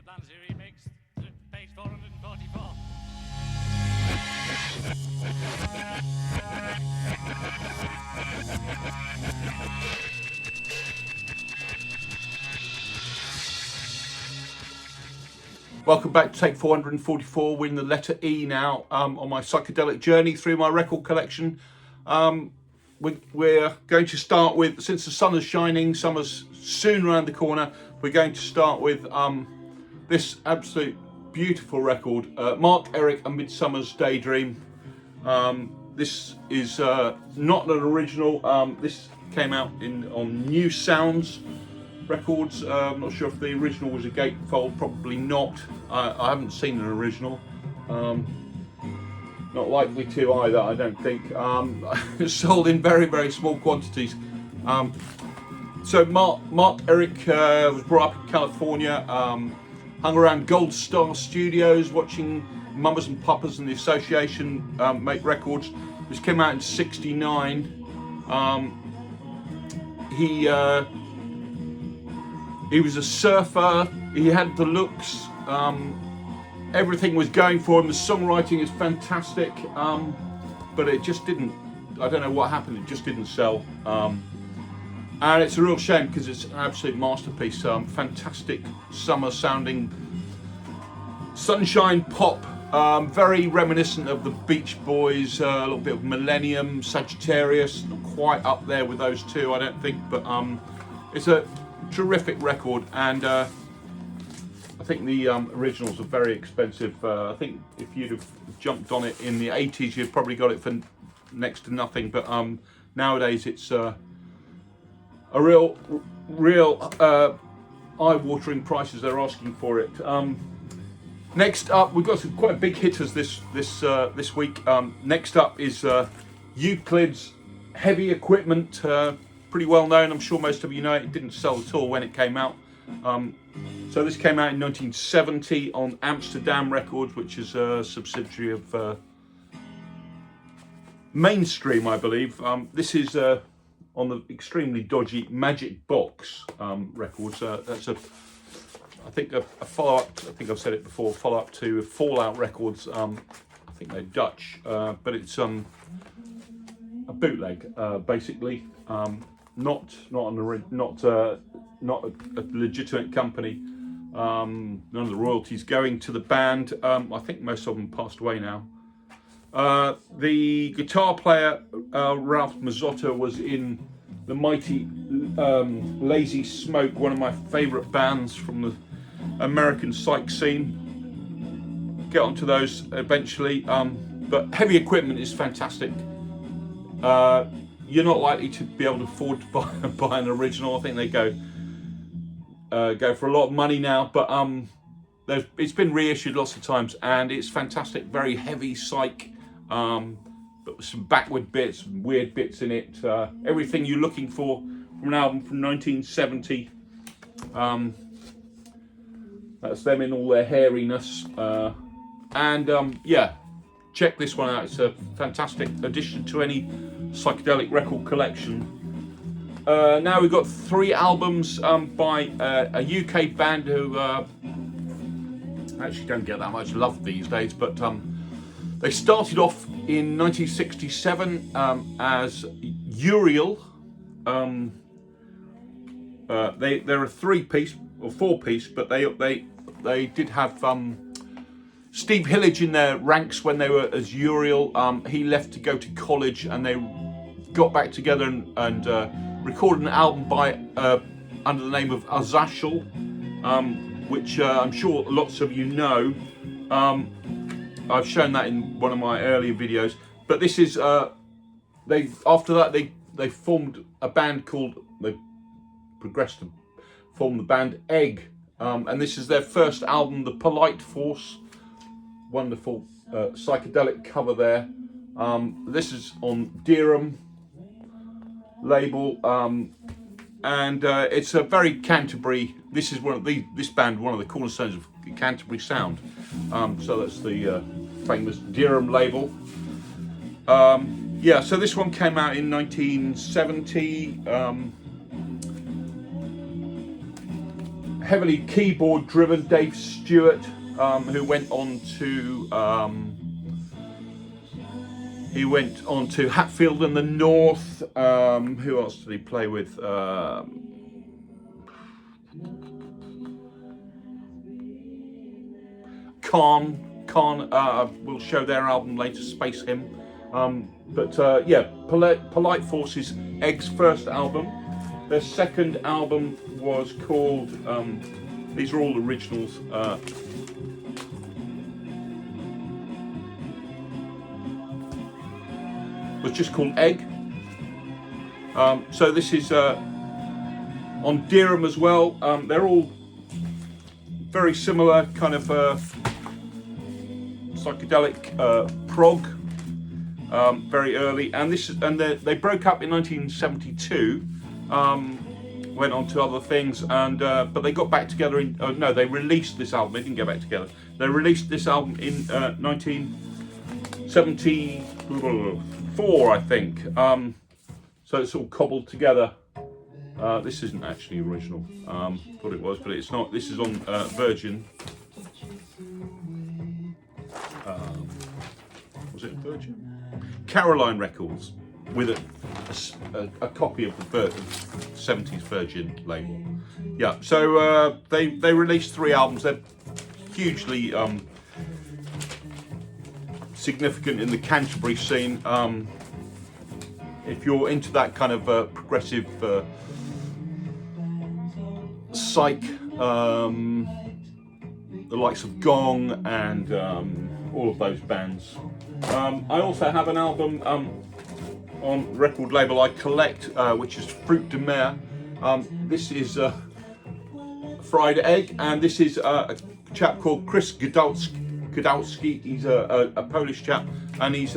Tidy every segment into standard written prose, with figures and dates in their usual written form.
Dancy remix, page 444. Welcome back to take 444. We're in the letter E now on my psychedelic journey through my record collection. We're going to start with, since the sun is shining, summer's soon around the corner, we're going to start with this absolute beautiful record, Marc Eric and Midsummers, Daydream. This is not an original. This came out on New Sounds Records. I'm not sure if the original was a gatefold, probably not. I haven't seen an original. Not likely to either, I don't think. It's sold in very, very small quantities. So Marc Eric was brought up in California, hung around Gold Star Studios, watching Mamas and Papas and the Association make records. This came out in '69. He was a surfer, he had the looks, everything was going for him, the songwriting is fantastic, but it just didn't, I don't know what happened, it just didn't sell. And it's a real shame because it's an absolute masterpiece, fantastic summer sounding sunshine pop, very reminiscent of the Beach Boys, a little bit of Millennium, Sagittarius, not quite up there with those two I don't think, but it's a terrific record, and I think the originals are very expensive. I think if you'd have jumped on it in the 80s, you'd probably got it for next to nothing, but nowadays it's a real eye-watering prices they're asking for it. Next up, we've got some quite big hitters this week. Next up is Euclid's Heavy Equipment. Pretty well known, I'm sure most of you know it. It didn't sell at all when it came out. So this came out in 1970 on Amsterdam Records, which is a subsidiary of Mainstream, I believe. This is on the extremely dodgy Magic Box Records. That's I think a follow-up. I think I've said it before. Follow-up to Fallout Records. I think they're Dutch, but it's a bootleg, basically. Not a legitimate company. None of the royalties going to the band. I think most of them passed away now. The guitar player Ralph Mazzotta was in the mighty Lazy Smoke, one of my favourite bands from the American psych scene. Get onto those eventually. But Heavy Equipment is fantastic. You're not likely to be able to afford to buy an original. I think they go for a lot of money now, but it's been reissued lots of times, and it's fantastic. Very heavy psych, but with some backward bits, some weird bits in it. Everything you're looking for from an album from 1970. That's them in all their hairiness, and yeah, check this one out. It's a fantastic addition to any psychedelic record collection. Now we've got 3 albums by a UK band who actually don't get that much love these days, but they started off in 1967 as Uriel. They're a 3-piece or 4-piece, but they did have Steve Hillage in their ranks when they were as Uriel. He left to go to college, and they got back together and recorded an album by under the name of Azashal, which I'm sure lots of you know. I've shown that in one of my earlier videos. But this is after that they formed a band they progressed to form the band Egg, and this is their first album, The Polite Force. Wonderful psychedelic cover there. This is on Daydream label, and it's a very Canterbury. This is this band, one of the cornerstones of Canterbury sound. So that's the famous Daydream label. Yeah, so this one came out in 1970. heavily keyboard driven. Dave Stewart, who went on to Hatfield and the North. Who else did he play with? Khan will show their album later, Space Hymn. Yeah, Polite Forces, Egg's first album. Their second album was called, these are all originals, was just called Egg. So this is on Daydream as well. They're all very similar kind of psychedelic prog, very early, and they broke up in 1972. Went on to other things, and but they got back together in. No, they released this album. They didn't get back together. They released this album in 1974, I think. So it's all cobbled together. This isn't actually original. Thought it was, but it's not. This is on Virgin. Was it Virgin? Caroline Records, with a copy of the 70s Virgin label. Yeah, so they released 3 albums. They're hugely significant in the Canterbury scene. If you're into that kind of progressive psych, the likes of Gong and all of those bands. I also have an album on record label I collect, which is Fruit de Mer. This is Fried Egg, and this is a chap called Chris Godowski. He's a Polish chap, and he's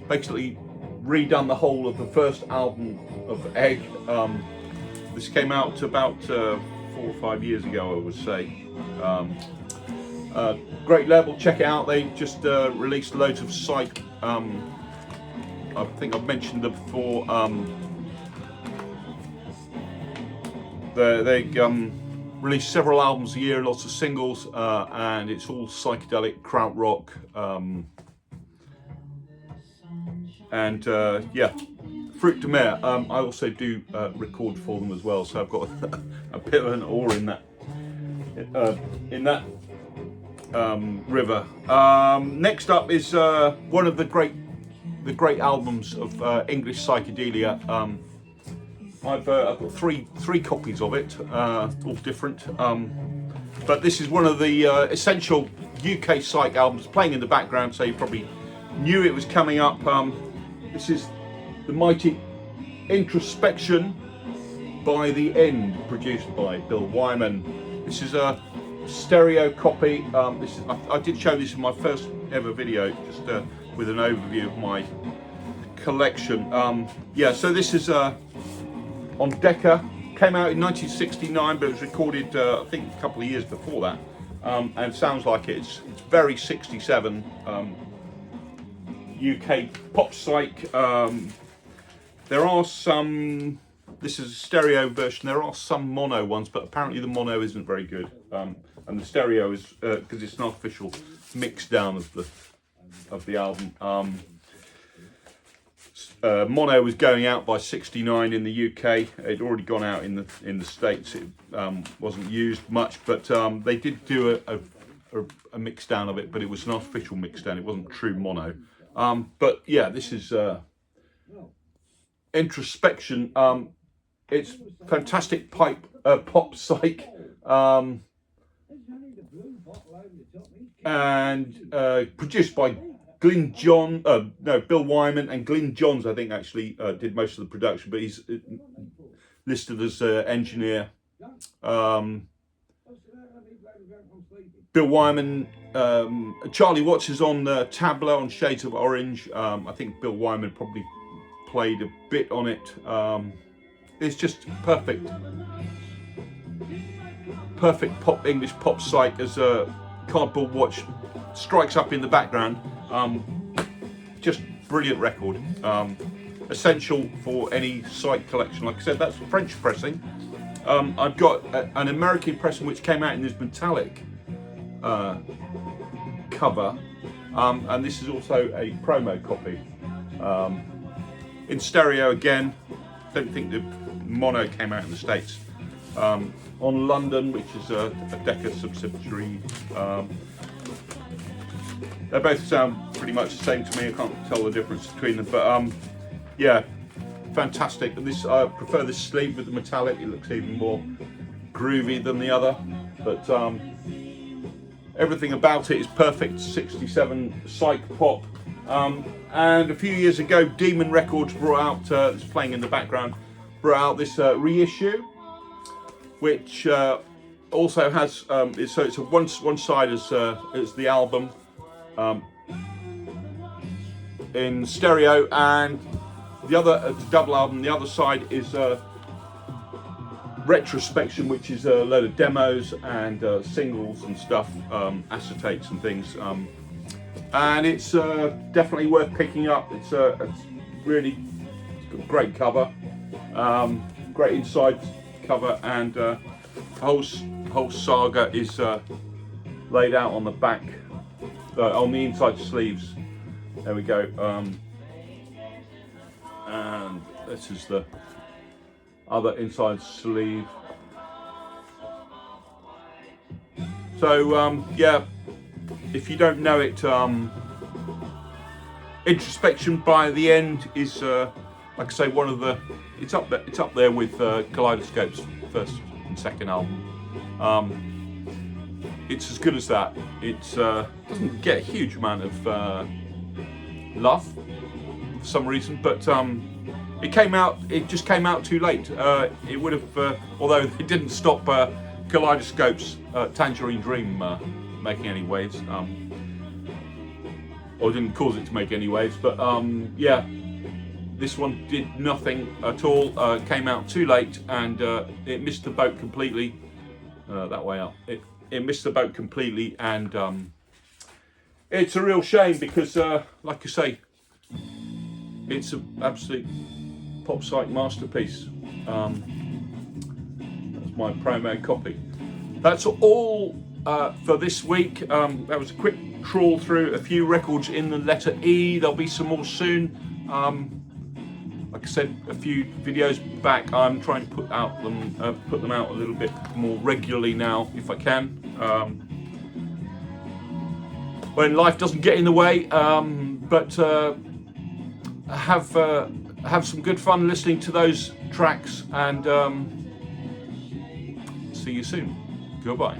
basically redone the whole of the first album of Egg. This came out about 4 or 5 years ago, I would say. Great label, check it out. They just released loads of psych. I think I've mentioned them before. They release several albums a year, lots of singles, and it's all psychedelic krautrock. Yeah, Fruit de Mer. I also do record for them as well, so I've got a bit of an oar in that river. Next up is one of the great albums of English psychedelia. I've got three copies of it, all different. But this is one of the essential UK psych albums playing in the background, so you probably knew it was coming up. This is the mighty Introspection by the End, produced by Bill Wyman. This is a stereo copy. I did show this in my first ever video, just with an overview of my collection. Yeah, so this is on Decca. Came out in 1969, but it was recorded I think a couple of years before that, and sounds like it's very 67 UK pop psych. There are some. This is a stereo version. There are some mono ones, but apparently the mono isn't very good. And the stereo is because it's an artificial mix down of the album. Mono was going out by '69 in the UK. It'd already gone out in the States. It wasn't used much, but they did do a mix down of it, but it was an artificial mix down. It wasn't true mono. But yeah, this is Introspection. It's fantastic pop psych, and produced by Bill Wyman, and Glyn Johns, I think, actually did most of the production, but he's listed as engineer. Bill Wyman, Charlie Watts is on tabla on Shades of Orange. I think Bill Wyman probably played a bit on it. It's just perfect English pop psych as a Cardboard Watch strikes up in the background. Just brilliant record. Essential for any psych collection. Like I said, that's French pressing. I've got an American pressing which came out in this metallic cover, and this is also a promo copy. In stereo again. Don't think the mono came out in the States. On London, which is a Decca subsidiary. They both sound pretty much the same to me. I can't tell the difference between them, but yeah, fantastic. This, I prefer this sleeve with the metallic. It looks even more groovy than the other, but everything about it is perfect. 67 psych pop. And a few years ago, Demon Records brought out, it's playing in the background, brought out this reissue, which also has, so it's a one side as the album in stereo, and the other, the double album, the other side is Retrospection, which is a load of demos and singles and stuff, acetates and things. And it's definitely worth picking up. It's really got a great cover, great inside cover, and the whole saga is laid out on the back, on the inside sleeves. There we go. And this is the other inside sleeve. So yeah. If you don't know it, Introspection by the End is, like I say, one of the. It's up there with Kaleidoscope's first and second album. It's as good as that. It doesn't get a huge amount of love for some reason, but it came out. It just came out too late. It would have, although they didn't stop Kaleidoscope's Tangerine Dream making any waves, or didn't cause it to make any waves, but yeah, this one did nothing at all. Came out too late, and it missed the boat completely. That way up, it missed the boat completely, and it's a real shame because, like I say, it's an absolute pop psych masterpiece. That's my promo copy. That's all for this week. That was a quick trawl through a few records in the letter E. There'll be some more soon. Like I said a few videos back, I'm trying to put them out a little bit more regularly now, if I can. When life doesn't get in the way, but have some good fun listening to those tracks, and see you soon. Goodbye.